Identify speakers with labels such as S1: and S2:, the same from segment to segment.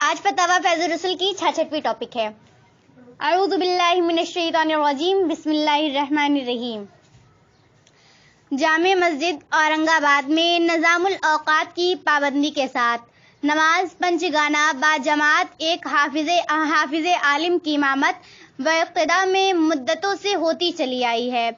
S1: آج فتاوی فیض الرسول کی 66ویں ٹاپک ہے۔ اعوذ باللہ من الشیطان الرجیم، بسم اللہ الرحمن الرحیم۔ جامع مسجد اورنگ آباد میں نظام الاوقات کی پابندی کے ساتھ نماز پنجگانہ با جماعت ایک حافظ عالم کی امامت و اقتداء میں مدتوں سے ہوتی چلی آئی ہے۔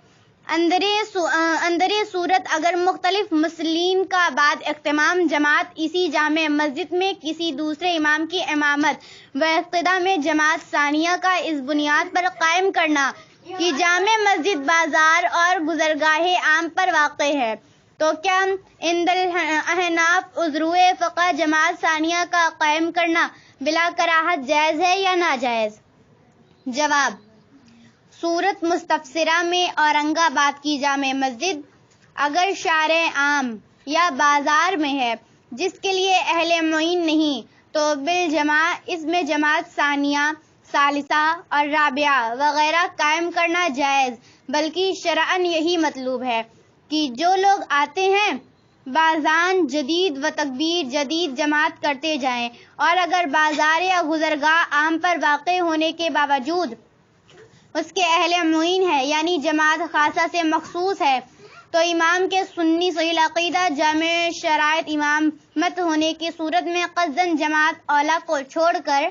S1: اندر صورت اگر مختلف مسلمین کا بعد اہتمام جماعت اسی جامع مسجد میں کسی دوسرے امام کی امامت و اقتداء میں جماعت ثانیہ کا اس بنیاد پر قائم کرنا کہ جامع مسجد بازار اور گزرگاہ عام پر واقع ہے، تو کیا عند الاحناف عذروِ فقہ جماعت ثانیہ کا قائم کرنا بلا کراہت جائز ہے یا ناجائز؟ جواب: صورت مستفسرہ میں اورنگ آباد کی جامع مسجد اگر شارع عام یا بازار میں ہے جس کے لیے اہل معین نہیں تو بالجماع اس میں جماعت ثانیہ، ثالثہ اور رابعہ وغیرہ قائم کرنا جائز، بلکہ شرعاً یہی مطلوب ہے کہ جو لوگ آتے ہیں باذان جدید و تکبیر جدید جماعت کرتے جائیں، اور اگر بازار یا گزرگاہ عام پر واقع ہونے کے باوجود اس کے اہل معین ہے یعنی جماعت خاصہ سے مخصوص ہے، تو امام کے سنی صحیح العقیدہ جامع شرائط امامت ہونے کی صورت میں قصداً جماعت اولیٰ کو چھوڑ کر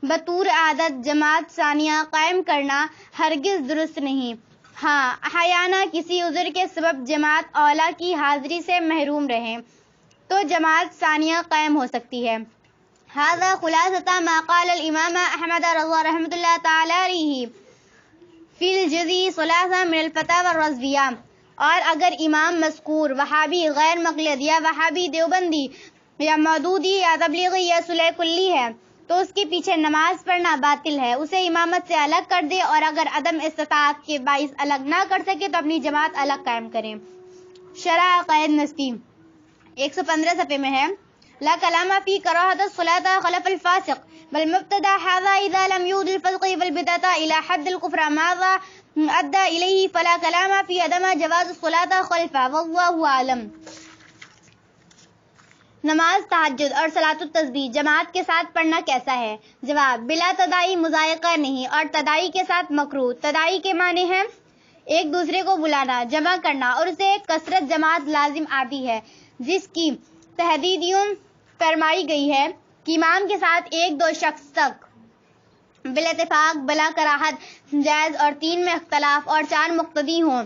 S1: بطور عادت جماعت ثانیہ قائم کرنا ہرگز درست نہیں۔ ہاں، احیانہ کسی عذر کے سبب جماعت اولیٰ کی حاضری سے محروم رہیں تو جماعت ثانیہ قائم ہو سکتی ہے۔ ھذا خلاصۃ ما قال الامام احمد رضا رحمۃ اللہ تعالی علیہ فی الجزء ثلاثہ من الفتاوی الرضویہ۔ اور اگر امام مذکور وہابی، غیر مقلد یا وہابی دیوبندی یا مودودی یا تبلیغی یا صلح کلی ہے تو اس کے پیچھے نماز پڑھنا باطل ہے، اسے امامت سے الگ کر دے، اور اگر عدم استطاعت کے باعث الگ نہ کر سکے تو اپنی جماعت الگ قائم کریں۔ شرح عقائد نسبی 115 صفحے میں ہے: لا کلام فی کراہۃ الصلاۃ خلف الفاسق بل مبتدع ھذا اذا لم یؤد الفسق والبدعۃ الى حد الکفر ماذا ادى الیہ فلا کلام فی عدم جواز الصلاۃ خلفہ واللہ اعلم۔ نماز تہجد اور صلاۃ التسبیح جماعت کے ساتھ پڑھنا کیسا ہے؟ جواب: بلا تداعی مضائقہ نہیں، اور تداعی کے ساتھ مکروہ۔ تداعی کے معنی ہے ایک دوسرے کو بلانا، جمع کرنا، اور اسے کثرت جماعت لازم آتی ہے، جس کی تحدید یوں فرمائی گئی ہے کہ امام کے ساتھ ایک دو شخص تک بالاتفاق بلا کراہت جائز، اور 3 میں اختلاف اور 4 مقتدی ہوں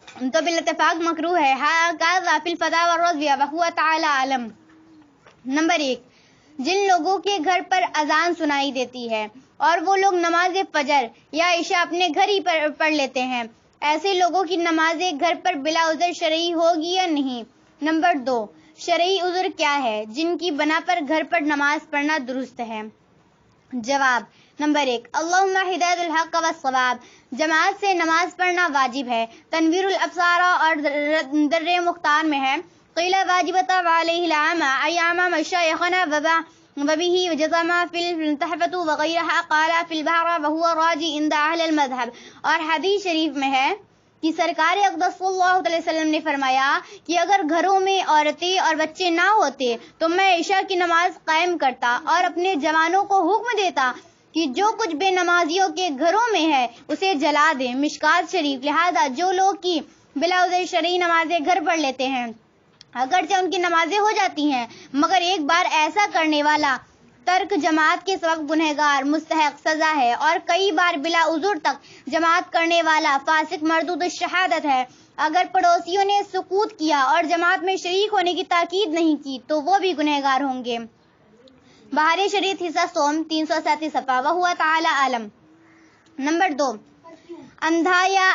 S1: تو بالاتفاق مکروہ ہے۔ ھذا فی الفتاوی الرضویہ وہو تعالی اعلم۔ نمبر 1، جن لوگوں کے گھر پر اذان سنائی دیتی ہے اور وہ لوگ نماز فجر یا عشاء اپنے گھر ہی پر پڑھ لیتے ہیں، ایسے لوگوں کی نماز گھر پر بلا عذر شرعی ہوگی یا نہیں؟ نمبر 2، شرعی عذر کیا ہے جن کی بنا پر گھر پر نماز پڑھنا درست ہے؟ جواب: نمبر 1، اللہم ہدایت الحق والصواب، جماعت سے نماز پڑھنا واجب ہے۔ تنویر الابصار اور در مختار میں ہے: قیل واجبۃ وعلیہ العامہ ایام مشایخنا وبہ جزم فی التحفۃ وغیرہا قال فی البحر وہو راجی عند اہل المذہب۔ اور حدیث شریف میں ہے کہ سرکار اقدس صلی اللہ علیہ وسلم نے فرمایا کہ اگر گھروں میں عورتیں اور بچے نہ ہوتے تو میں عشاء کی نماز قائم کرتا اور اپنے جوانوں کو حکم دیتا کہ جو کچھ بے نمازیوں کے گھروں میں ہے اسے جلا دیں۔ مشکوٰۃ شریف۔ لہذا جو لوگ کی بلا عذر شرعی نمازیں گھر پڑھ لیتے ہیں، اگرچہ ان کی نمازیں ہو جاتی ہیں، مگر ایک بار ایسا کرنے والا ترک جماعت کے سبب گنہگار مستحق سزا ہے، اور کئی بار بلا عذر تک جماعت کرنے والا فاسق مردود الشہادت ہے۔ اگر پڑوسیوں نے سکوت کیا اور جماعت میں شریک ہونے کی تاکید نہیں کی تو وہ بھی گنہگار ہوں گے۔ بہار شریعت حصہ سوم 337 صفحہ وہو تعالی عالم۔ نمبر 2، اندھا یا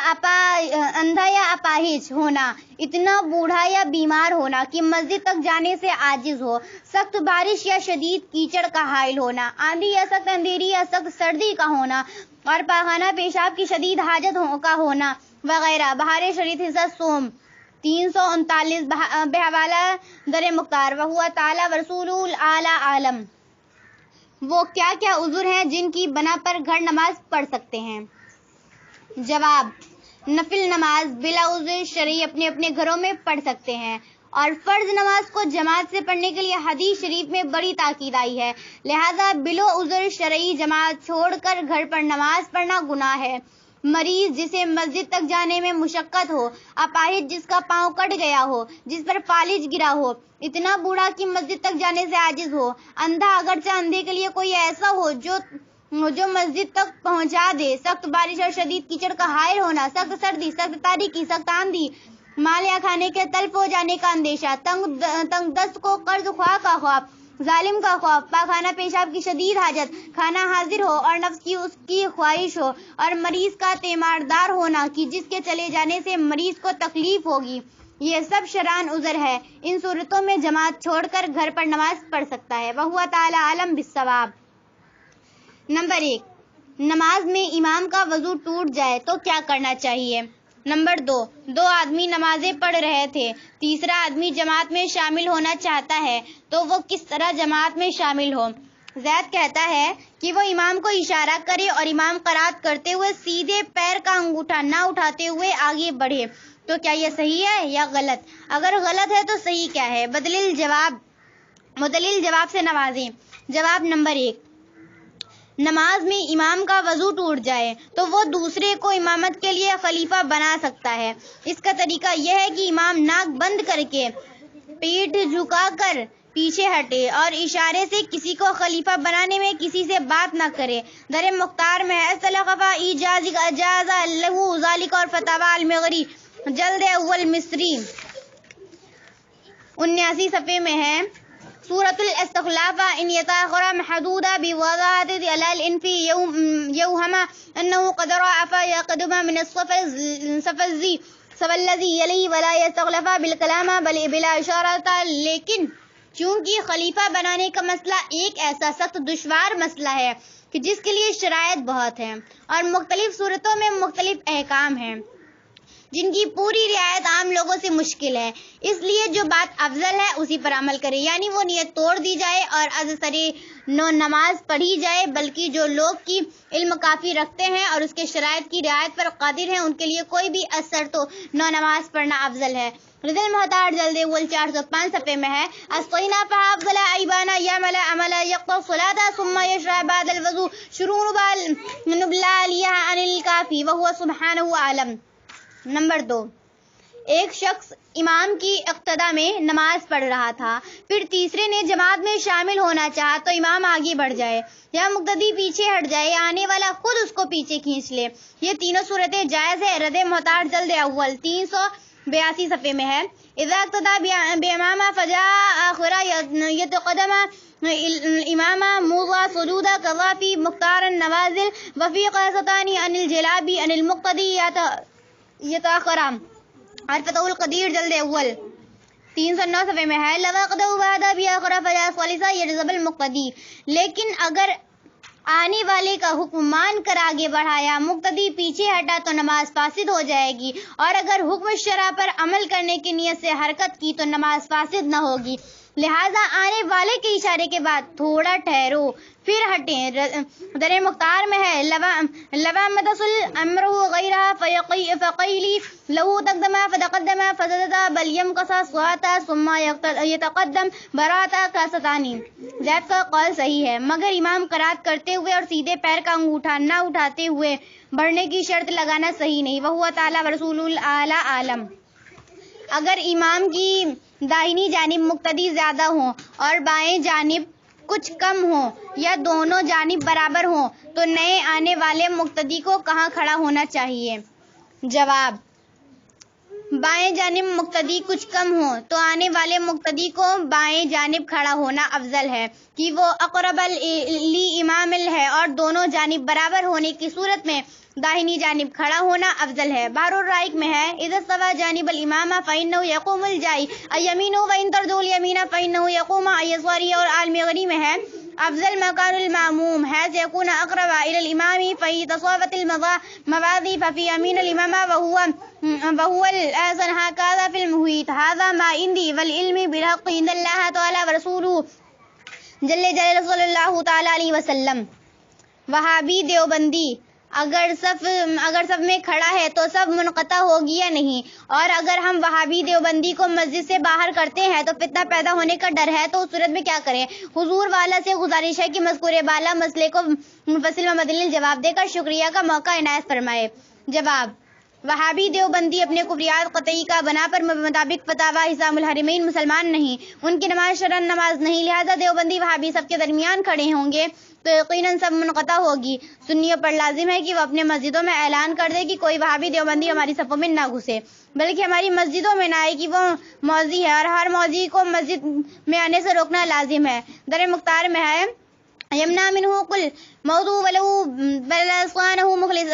S1: اپاہج ہونا، اتنا بوڑھا یا بیمار ہونا کہ مسجد تک جانے سے عاجز ہو، سخت بارش یا شدید کیچڑ کا حائل ہونا، آندھی یا سخت اندھیری یا سخت سردی کا ہونا، اور پاخانہ پیشاب کی شدید حاجت کا ہونا وغیرہ۔ بہار شریعت حصہ سوم 339 بحوالہ در مختار وہو تعالی ورسولہ الاعلی عالم۔ وہ کیا کیا عذر ہیں جن کی بنا پر گھر نماز پڑھ سکتے ہیں؟ جواب: نفل نماز بلا عذر شرعی اپنے اپنے گھروں میں پڑھ سکتے ہیں، اور فرض نماز کو جماعت سے پڑھنے کے لیے حدیث شریف میں بڑی تاکید آئی ہے، لہذا بلو عذر شرعی جماعت چھوڑ کر گھر پر نماز پڑھنا گناہ ہے۔ مریض جسے مسجد تک جانے میں مشقت ہو، اپاہج جس کا پاؤں کٹ گیا ہو، جس پر فالج گرا ہو، اتنا بوڑھا کہ مسجد تک جانے سے عاجز ہو، اندھا اگرچہ اندھے کے لیے کوئی ایسا ہو جو مسجد تک پہنچا دے، سخت بارش اور شدید کیچڑ کا حائل ہونا، سخت سردی، سخت تاریکی، سخت آندھی، مال یا کھانے کے تلف ہو جانے کا اندیشہ، تنگ دست کو قرض خواہ کا خوف، ظالم کا خوف، پاخانہ پیشاب کی شدید حاجت، کھانا حاضر ہو اور نفس کی اس کی خواہش ہو، اور مریض کا تیماردار ہونا کہ جس کے چلے جانے سے مریض کو تکلیف ہوگی، یہ سب شرعاً عذر ہے۔ ان صورتوں میں جماعت چھوڑ کر گھر پر نماز پڑھ سکتا ہے۔ وَهُوَ تَعَالَىٰ أَعْلَمُ بِالصَّوَابِ۔ نمبر 1، نماز میں امام کا وضو ٹوٹ جائے تو کیا کرنا چاہیے؟ نمبر 2، دو آدمی نمازیں پڑھ رہے تھے، تیسرا آدمی جماعت میں شامل ہونا چاہتا ہے تو وہ کس طرح جماعت میں شامل ہو؟ زید کہتا ہے کہ وہ امام کو اشارہ کرے اور امام قرات کرتے ہوئے سیدھے پیر کا انگوٹھا نہ اٹھاتے ہوئے آگے بڑھے، تو کیا یہ صحیح ہے یا غلط؟ اگر غلط ہے تو صحیح کیا ہے؟ مدلل جواب سے نوازیں۔ جواب نمبر 1، نماز میں امام کا وضو ٹوٹ جائے تو وہ دوسرے کو امامت کے لیے خلیفہ بنا سکتا ہے۔ اس کا طریقہ یہ ہے کہ امام ناک بند کر کے پیٹھ جھکا کر پیچھے ہٹے اور اشارے سے کسی کو خلیفہ بنانے میں کسی سے بات نہ کرے۔ در مختار میں استلقفہ اجاز لہو ذالک اور فتاوی المغری جلد اول مصری 79 صفحے میں ہے۔ سورة الاستخلاف ان يتاخر محدود بوضاحة على الانف يوهم انه قد رأف يقدم من الصف الذي يليه ولا يستخلف بالكلام بل بلا اشارة، لیکن چونکہ خلیفہ بنانے کا مسئلہ ایک ایسا سخت دشوار مسئلہ ہے کہ جس کے لیے شرائط بہت ہیں اور مختلف صورتوں میں مختلف احکام ہیں جن کی پوری رعایت عام لوگوں سے مشکل ہے، اس لیے جو بات افضل ہے اسی پر عمل کرے، یعنی وہ نیت توڑ دی جائے اور از سرے نو نماز پڑھی جائے، بلکہ جو لوگ کی علم کافی رکھتے ہیں اور اس کے شرائط کی رعایت پر قادر ہیں ان کے لیے کوئی بھی اثر تو نو نماز پڑھنا افضل ہے۔ رد المحتاج جلد اول 405 صفحے میں ہے۔ اسقینا فافضل ایبانا یعمل عمل یقطع الصلاة ثم یشرع بعد الوضوء شروع نبلالیہ عن الکافی وهو سبحانہ عالم۔ نمبر 2، ایک شخص امام کی اقتدا میں نماز پڑھ رہا تھا، پھر تیسرے نے جماعت میں شامل ہونا چاہا تو امام آگے بڑھ جائے یا مقتدی پیچھے ہٹ جائے یا آنے والا خود اس کو پیچھے کھینچ لے، یہ تینوں صورتیں جائز ہے۔ رد محتاج جلد اول 382 صفحے میں ہے۔ اذا اقتدى بامام فجاء آخر يتقدم الامام موضع سجود قضا في مختار النوازل وفي قاصتان عن الجلاب عن المقتدی یتاخر۔ اور فتح القدیر جلد اول 309 صفحے میں ہے۔ لو اقتدوا بعد بآخر فلا ثالثا يجزم المقتدی، لیکن اگر آنے والے کا حکم مان کر آگے بڑھایا، مقتدی پیچھے ہٹا تو نماز فاسد ہو جائے گی، اور اگر حکم شرع پر عمل کرنے کی نیت سے حرکت کی تو نماز فاسد نہ ہوگی، لہٰذا آنے والے کے اشارے کے بعد تھوڑا ٹھہرو پھر ہٹیں۔ در مختار میں ہے۔ لوا متصل امرہ غیرہ فقیلی لہو تقدم فتقدم فزدتا بل یمکسا صحاتا ثم یتقدم براتا کاستانی۔ زید کا قول صحیح ہے، مگر امام قرات کرتے ہوئے اور سیدھے پیر کا انگوٹھا نہ اٹھاتے ہوئے بڑھنے کی شرط لگانا صحیح نہیں۔ وَهُوَ تَعَالَىٰ وَرَسُولُهُ الْأَعْلَىٰ أَعْلَمُ۔ اگر امام کی داہنی جانب مقتدی زیادہ ہوں اور بائیں جانب کچھ کم ہوں یا دونوں جانب برابر ہوں تو نئے آنے والے مقتدی کو کہاں کھڑا ہونا چاہیے؟ جواب، بائیں جانب مقتدی کچھ کم ہوں تو آنے والے مقتدی کو بائیں جانب کھڑا ہونا افضل ہے کہ وہ اقرب لامام ہے، اور دونوں جانب برابر ہونے کی صورت میں داہنی جانب کھڑا ہونا افضل ہے۔ بحر الرائق میں ہے۔ اذا استوى جانب الامام فانه يقوم الجائی ایمینہ وان تردوا الیمین فانه يقوم ایساری، اور المغنی میں ہے۔ افضل مکان الماموم حيث يكون اقرب الى الامام فإذا تصافت المواضع ففي يمين الامام وهو الاحسن، هكذا في المحيط۔ هذا ما عندي والعلم بالحق عند الله تعالى ورسوله جل جلالہ صلی اللہ تعالی علیہ وسلم۔ وہابی دیوبندی اگر صف میں کھڑا ہے تو سب منقطع ہوگی یا نہیں؟ اور اگر ہم وہابی دیوبندی کو مسجد سے باہر کرتے ہیں تو فتنہ پیدا ہونے کا ڈر ہے، تو اس صورت میں کیا کریں؟ حضور والا سے گزارش ہے کہ مذکور بالا مسئلے کو مفصل و مدلل جواب دے کر شکریہ کا موقع عنایت فرمائے۔ جواب: وہابی دیوبندی اپنے کفریات قطعی کا بنا پر مطابق فتاوی حسام الحرمین مسلمان نہیں، ان کی نماز شرعن نماز نہیں، لہذا دیوبندی وہابی سب کے درمیان کھڑے ہوں گے تو یقیناً سب منقطع ہوگی۔ سنیوں پر لازم ہے کہ وہ اپنے مسجدوں میں اعلان کر دے کہ کوئی وہابی دیوبندی ہماری صفوں میں نہ گھسے، بلکہ ہماری مسجدوں میں نہ آئے کہ وہ موذی ہے، اور ہر موذی کو مسجد میں آنے سے روکنا لازم ہے۔ در مختار میں ہے یمنع منہ کل موضوع ولو بلسانہ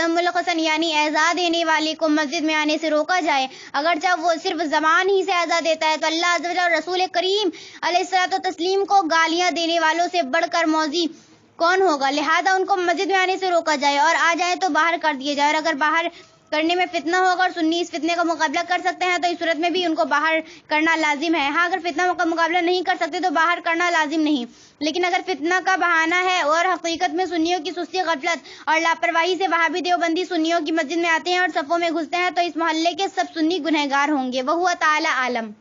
S1: ملخصا، یعنی اعزاء دینے والے کو مسجد میں آنے سے روکا جائے اگرچہ وہ صرف زبان ہی سے اعزاء دیتا ہے، تو اللہ عز و جل اور رسول کریم علیہ الصلوۃ والتسلیم کو گالیاں دینے والوں سے بڑھ کر موذی کون ہوگا؟ لہذا ان کو مسجد میں آنے سے روکا جائے، اور آ جائے تو باہر کر دیے جائے، اور اگر باہر کرنے میں فتنہ ہوگا اور سنی اس فتنے کا مقابلہ کر سکتے ہیں تو اس صورت میں بھی ان کو باہر کرنا لازم ہے۔ ہاں، اگر فتنہ کا مقابلہ نہیں کر سکتے تو باہر کرنا لازم نہیں، لیکن اگر فتنہ کا بہانہ ہے اور حقیقت میں سنیوں کی سستی، غفلت اور لاپرواہی سے وہابی دیوبندی سنیوں کی مسجد میں آتے ہیں اور صفوں میں گھستے ہیں تو اس محلے کے سب سنی گنہگار ہوں گے۔ وہو تعالی عالم۔